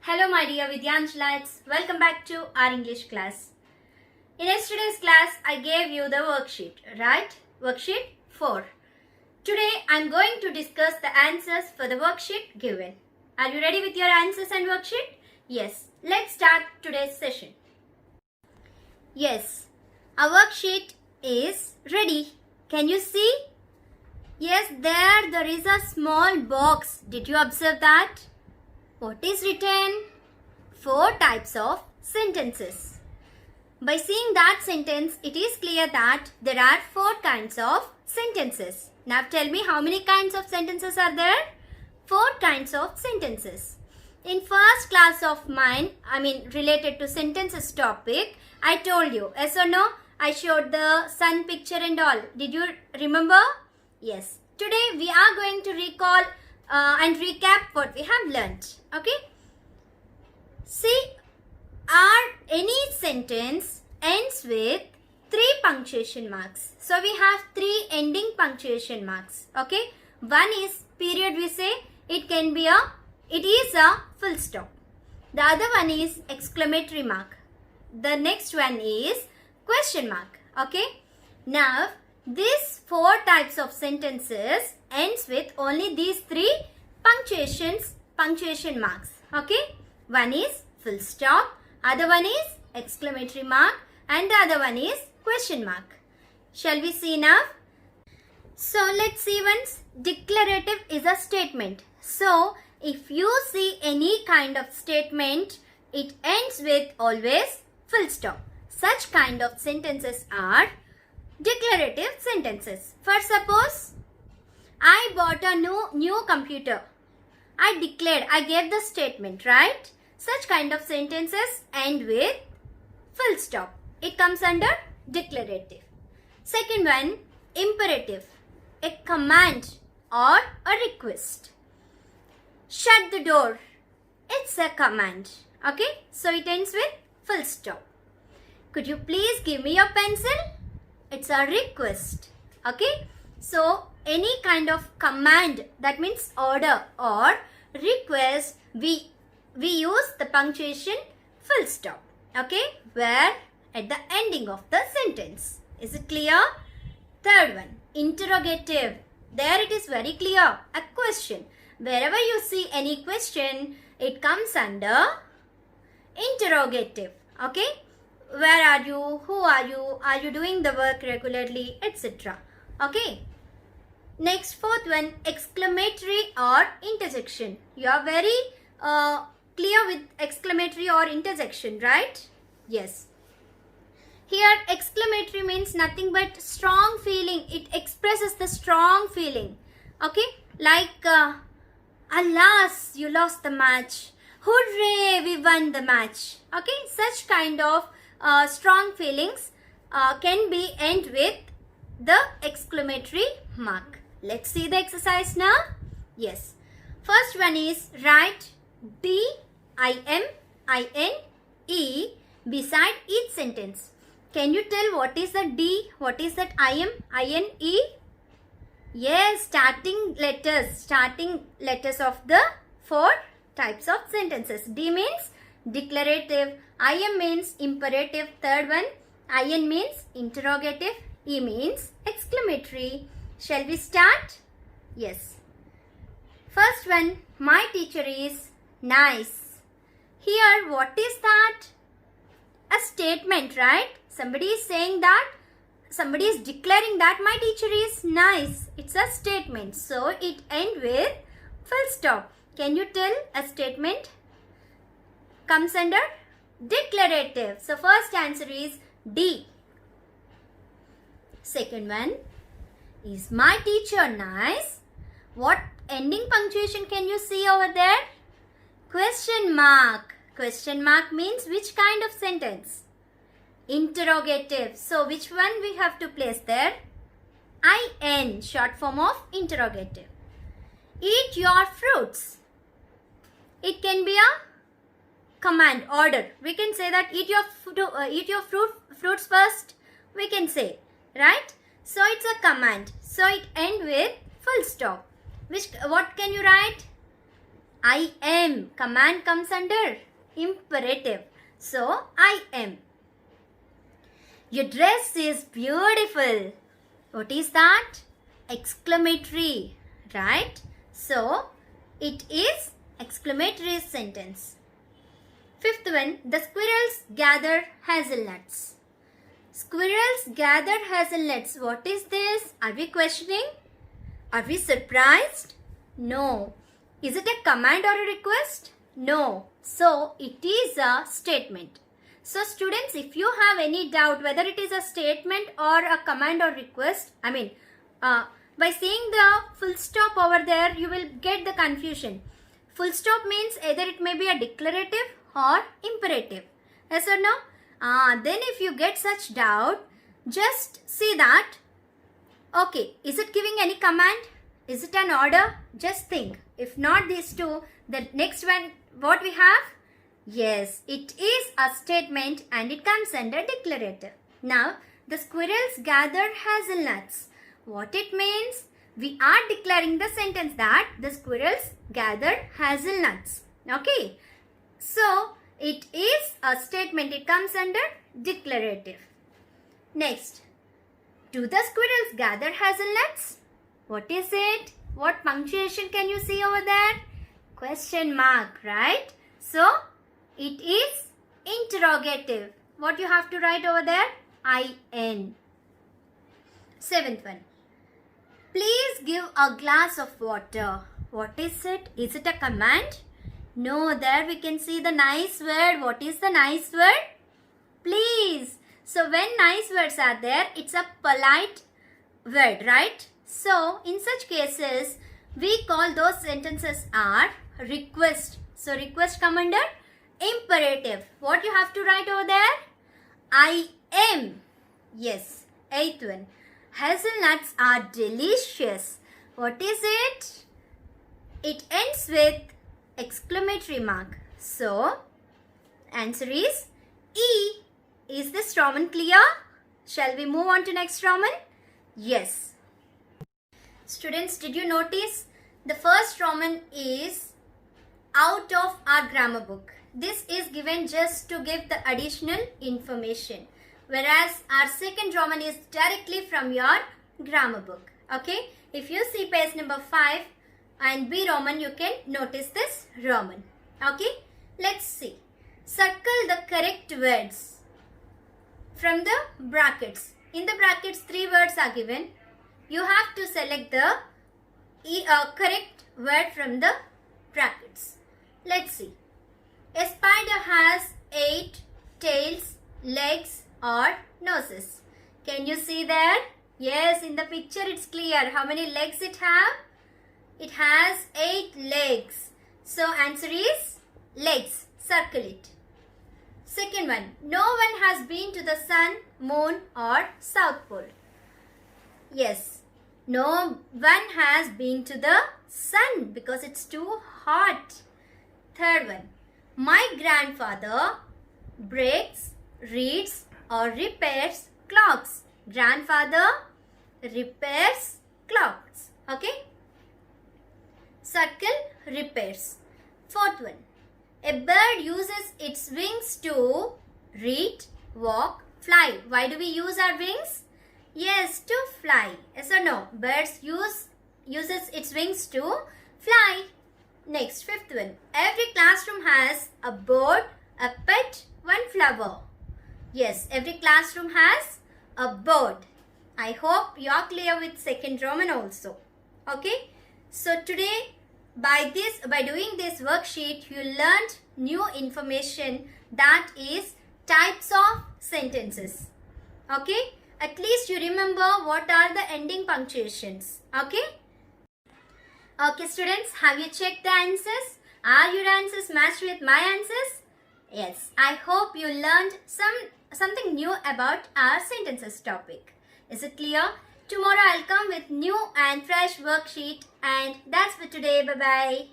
Hello my dear Vidyanjalites, welcome back to our English class. In yesterday's class, I gave you the worksheet, right? Worksheet 4. Today, I am going to discuss the answers for the worksheet given. Are you ready with your answers and worksheet? Yes, let's start today's session. Yes, our worksheet is ready. Can you see? Yes, there is a small box. Did you observe that? What is written? 4 types of sentences. By seeing that sentence, it is clear that there are 4 kinds of sentences. Now tell me how many kinds of sentences are there? 4 kinds of sentences. In first class of mine, related to sentences topic, I told you, yes or no? I showed the sun picture and all. Did you remember? Yes. Today we are going to recall and recap what we have learnt. Okay? See, any sentence ends with 3 punctuation marks. So we have 3 ending punctuation marks. Okay? One is period, we say. It is a full stop. The other one is exclamatory mark. The next one is question mark. Okay? Now, these 4 types of sentences ends with only these 3 punctuation marks. Okay? One is full stop, other one is exclamatory mark, and the other one is question mark. Shall we see now? So let's see once. Declarative is a statement. So if you see any kind of statement, it ends with always full stop. Such kind of sentences are declarative sentences. For suppose, I bought a new computer. I declared, I gave the statement, right? Such kind of sentences end with full stop. It comes under declarative. Second one, imperative. A command or a request. Shut the door. It's a command. Okay? So it ends with full stop. Could you please give me your pencil? It's a request. Okay? So any kind of command, that means order or request, we use the punctuation full stop. Okay? Where at the ending of the sentence. Is it clear? Third one, interrogative. There it is very clear. A question. Wherever you see any question, it comes under interrogative. Okay? Where are you? Who are you? Are you doing the work regularly? Etc. Okay? Next, fourth one, exclamatory or interjection. You are very clear with exclamatory or interjection, right? Yes. Here, exclamatory means nothing but strong feeling. It expresses the strong feeling. Okay? Like, alas, you lost the match. Hooray, we won the match. Okay? Such kind of strong feelings can be end with the exclamatory mark. Let's see the exercise now. Yes. First one is write D-I-M-I-N-E beside each sentence. Can you tell what is the D? What is that I-M-I-N-E? Yes, starting letters of the 4 types of sentences. D means declarative, I-M means imperative, third one, I-N means interrogative, E means exclamatory. Shall we start? Yes. First one, my teacher is nice. Here, what is that? A statement, right? Somebody is saying that, somebody is declaring that my teacher is nice. It's a statement. So, it ends with full stop. Can you tell a statement comes under declarative? So, first answer is D. Second one, is my teacher nice? What ending punctuation can you see over there? Question mark. Question mark means which kind of sentence? Interrogative. So which one we have to place there? I-N, short form of interrogative. Eat your fruits. It can be a command, order. We can say that eat your fruits first. We can say, right? So it's a command. So it ends with full stop. What can you write? I am. Command comes under imperative. So, I am. Your dress is beautiful. What is that? Exclamatory, right? So, it is exclamatory sentence. Fifth one, the squirrels gather hazelnuts. Squirrels gather hazelnuts. What is this? Are we questioning? Are we surprised? No. Is it a command or a request? No. So, it is a statement. So, students, if you have any doubt whether it is a statement or a command or request, by saying the full stop over there, you will get the confusion. Full stop means either it may be a declarative or imperative. Yes or no? Then if you get such doubt, just see that, okay, is it giving any command? Is it an order? Just think. If not these two, the next one, what we have? Yes, it is a statement and it comes under declarative. Now, the squirrels gathered hazelnuts. What it means? We are declaring the sentence that the squirrels gathered hazelnuts. Okay. So, it is a statement. It comes under declarative. Next, do the squirrels gather hazelnuts? What is it? What punctuation can you see over there? Question mark, right? So, it is interrogative. What you have to write over there? IN. Seventh one. Please give a glass of water. What is it? Is it a command? No, there we can see the nice word. What is the nice word? Please. So, when nice words are there, it's a polite word, right? So, in such cases, we call those sentences are request. So, request come under imperative. What you have to write over there? I am. Yes. Eighth one. Hazelnuts are delicious. What is it? It ends with exclamatory mark. So, answer is E. Is this Roman clear? Shall we move on to next Roman? Yes. Students, did you notice? The first Roman is out of our grammar book. This is given just to give the additional information. Whereas our second Roman is directly from your grammar book. Okay. If you see page number 5 and B Roman, you can notice this Roman. Okay. Let's see. Circle the correct words from the brackets. In the brackets, 3 words are given. You have to select the correct word from the brackets. Let's see. A spider has 8 tails, legs or noses. Can you see there? Yes, in the picture it's clear. How many legs it have? It has 8 legs. So answer is legs. Circle it. Second one. No one has been to the sun, moon or south pole. Yes. No one has been to the sun because it's too hot. Third one. My grandfather breaks, reads or repairs clocks. Grandfather repairs clocks. Okay. Circle repairs. Fourth one. A bird uses its wings to read, walk, fly. Why do we use our wings? Yes, to fly. Yes or no? Birds uses its wings to fly. Next, fifth one. Every classroom has a board, a pet, one flower. Yes, every classroom has a board. I hope you are clear with second Roman also. Okay. So today, by doing this worksheet, you learned new information, that is types of sentences. Okay. At least you remember what are the ending punctuations. Okay. Okay students, have you checked the answers? Are your answers matched with my answers? Yes, I hope you learned something new about our sentences topic. Is it clear? Tomorrow I'll come with new and fresh worksheet, and that's for today. Bye-bye.